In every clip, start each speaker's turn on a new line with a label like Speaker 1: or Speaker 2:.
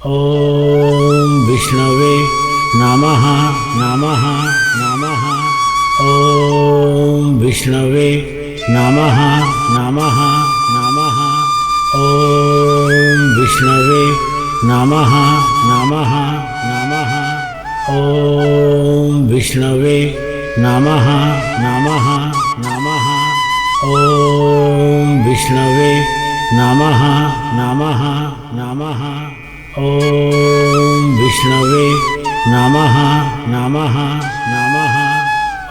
Speaker 1: ॐ विष्णवे नमः नमः नमः। ॐ विष्णवे नमः नमः नमः। ॐ विष्णवे नमः नमः नमः। ॐ विष्णवे नमः नमः नमः। ॐ विष्णवे नमः नमः नमः। ॐ विष्णवे नमः नमः नमः।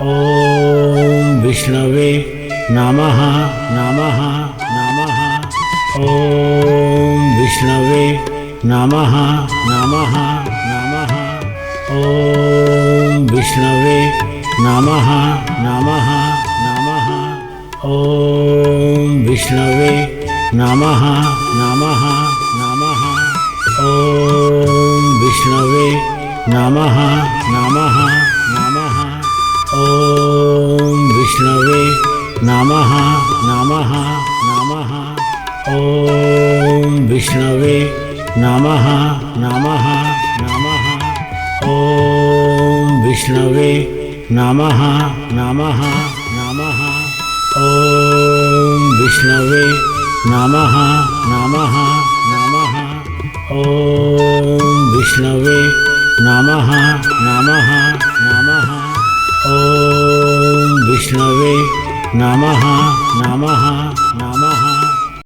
Speaker 1: ॐ विष्णवे नमः नमः नमः। ॐ विष्णवे नमः नमः नमः। ॐ विष्णवे नमः नमः नमः। ॐ विष्णवे नमः नमः नमः। ॐ विष्णवे नमः नमः नमः। ॐ विष्णवे नमः नमः नमः। ॐ विष्णवे नमः नमः नमः। ॐ विष्णवे नमः नमः नमः। ॐ विष्णवे नमः नमः नमः। ॐ विष्णवे नमः नमः नमः। ॐ विष्णवे नमः नमः नमः।